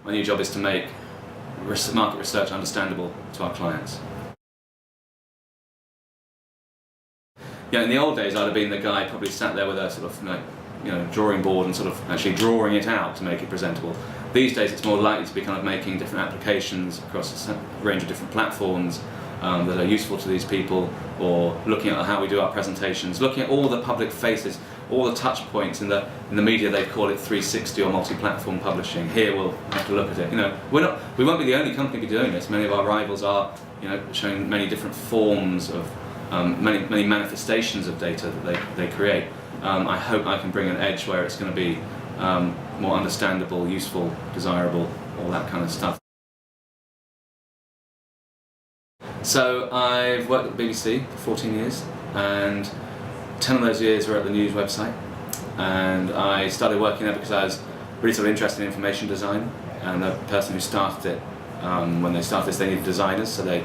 My new job is to make market research understandable to our clients. Yeah, in the old days I'd have been the guy probably sat there with a sort of drawing board and sort of actually drawing it out to make it presentable. These days it's more likely to be kind of making different applications across a range of different platforms that are useful to these people, or looking at how we do our presentations, looking at all the public faces, all the touch points. In the media they call it 360 or multi-platform publishing. Here we'll have to look at it. We won't be the only company to be doing this. Many of our rivals are showing many different forms of many manifestations of data that they create. I hope I can bring an edge where it's going to be more understandable, useful, desirable, all that kind of stuff. So I've worked at the BBC for 14 years, and 10 of those years were at the news website. And I started working there because I was really sort of interested in information design, and the person who started it, when they started this, they needed designers, so they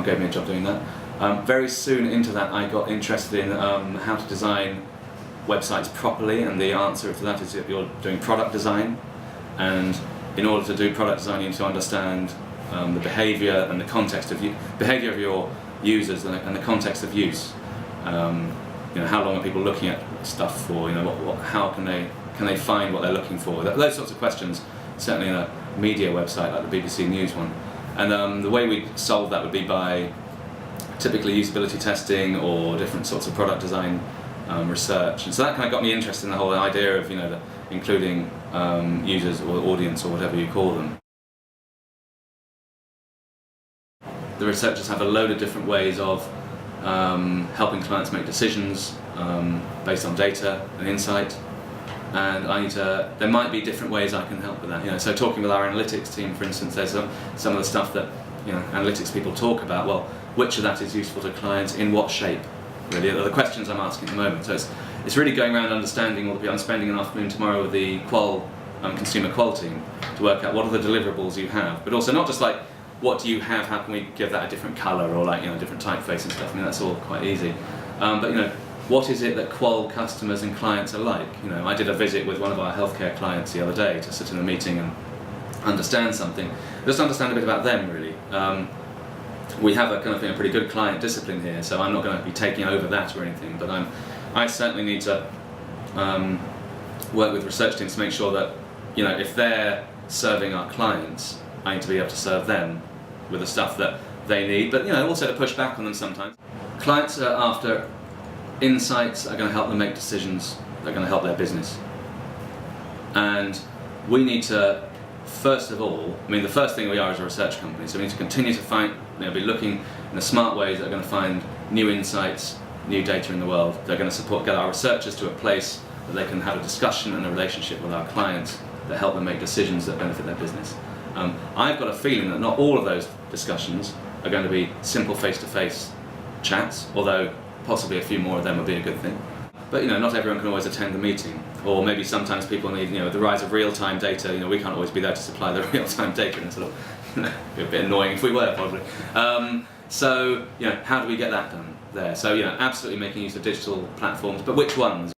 gave me a job doing that. Very soon into that I got interested in how to design websites properly, and the answer to that is that you're doing product design, and in order to do product design you need to understand the behaviour and the context of behaviour of your users and the context of use. How long are people looking at stuff for? How can they find what they're looking for? Those sorts of questions, certainly in a media website like the BBC News one. And the way we solve that would be by typically usability testing or different sorts of product design research. And so that kind of got me interested in the whole idea of including users or audience or whatever you call them. The researchers have a load of different ways of helping clients make decisions based on data and insight, and there might be different ways I can help with that. So talking with our analytics team, for instance, there's some of the stuff that analytics people talk about. Well, which of that is useful to clients in what shape? Really, are the questions I'm asking at the moment. So it's really going around understanding. I'm spending an afternoon tomorrow with the consumer qual team to work out what are the deliverables you have, but also not just like what do you have, how can we give that a different colour or different typeface and stuff. That's all quite easy. But what is it that qual customers and clients are like? I did a visit with one of our healthcare clients the other day to sit in a meeting and understand something, just understand a bit about them really. We have a kind of pretty good client discipline here, so I'm not going to be taking over that or anything, but I certainly need to work with research teams to make sure that if they're serving our clients, I need to be able to serve them with the stuff that they need, but also to push back on them sometimes. Clients are after insights that are going to help them make decisions that are going to help their business. And we need to, first of all, the first thing we are is a research company, so we need to continue to be looking in the smart ways that are going to find new insights, new data in the world. They're going to get our researchers to a place that they can have a discussion and a relationship with our clients that help them make decisions that benefit their business. I've got a feeling that not all of those discussions are going to be simple face-to-face chats, although possibly a few more of them would be a good thing. But not everyone can always attend the meeting, or maybe sometimes people need, the rise of real-time data. We can't always be there to supply the real-time data, and it's sort of be a bit annoying if we were, probably. So how do we get that done there? So absolutely making use of digital platforms, but which ones?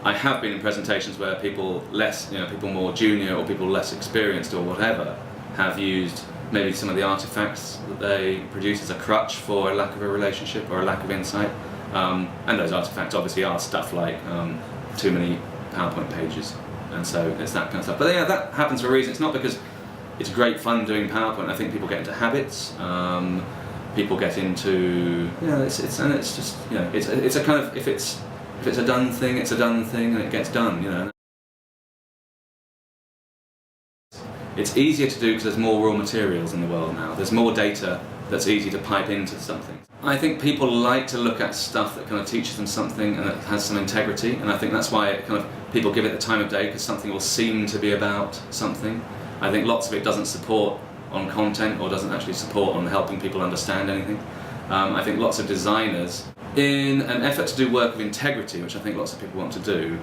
I have been in presentations where people people more junior or people less experienced or whatever have used maybe some of the artifacts that they produce as a crutch for a lack of a relationship or a lack of insight. And those artifacts obviously are stuff like too many PowerPoint pages, and so it's that kind of stuff. But that happens for a reason. It's not because it's great fun doing PowerPoint. I think people get into habits. People get into it's just it's a kind of if it's a done thing, it's a done thing, and it gets done. It's easier to do because there's more raw materials in the world now. There's more data that's easy to pipe into something. I think people like to look at stuff that kind of teaches them something and that has some integrity, and I think that's why people give it the time of day, because something will seem to be about something. I think lots of it doesn't support on content or doesn't actually support on helping people understand anything. I think lots of designers, in an effort to do work of integrity, which I think lots of people want to do,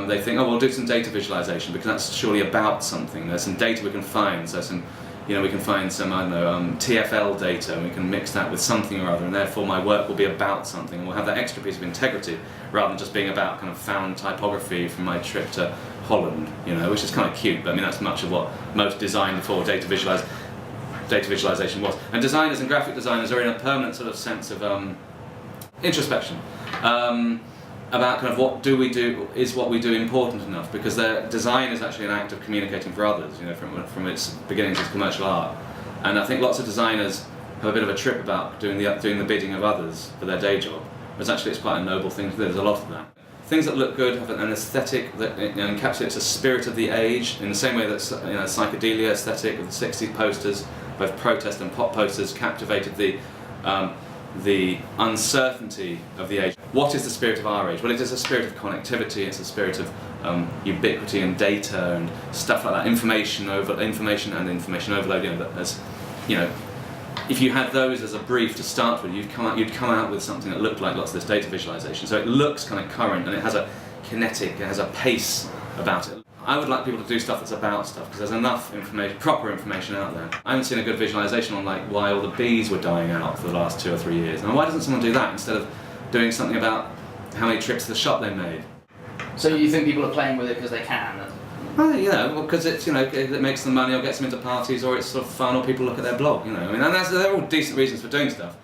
they think, we'll do some data visualization because that's surely about something. There's some data we can find, so some you know, we can find some, I don't know, TFL data, and we can mix that with something or other, and therefore my work will be about something, and we'll have that extra piece of integrity, rather than just being about kind of found typography from my trip to Holland, you know, which is kind of cute, but I mean that's much of what most design for data visualization was. And designers and graphic designers are in a permanent sort of sense of introspection. About kind of what do we do, is what we do important enough, because their design is actually an act of communicating for others, you know, from its beginnings as commercial art. And I think lots of designers have a bit of a trip about doing the bidding of others for their day job, whereas actually it's quite a noble thing to do. There's a lot of that. Things that look good have an aesthetic that, you know, encapsulates a spirit of the age, in the same way that, you know, psychedelia aesthetic of the 60s posters, both protest and pop posters, captivated the uncertainty of the age. What is the spirit of our age? Well, it is a spirit of connectivity, it's a spirit of ubiquity and data and stuff like that, information and information overload, you know, that as, you know, if you had those as a brief to start with, you'd come out with something that looked like lots of this data visualization. So it looks kind of current, and it has a kinetic, it has a pace about it. I would like people to do stuff that's about stuff, because there's enough information, proper information out there. I haven't seen a good visualization on like why all the bees were dying out for the last 2 or 3 years. Now why doesn't someone do that instead of doing something about how many trips to the shop they made? So you think people are playing with it because they can? Well, you know, because it's, you know, it makes them money or gets them into parties, or it's sort of fun, or people look at their blog, you know. I mean, and they're all decent reasons for doing stuff.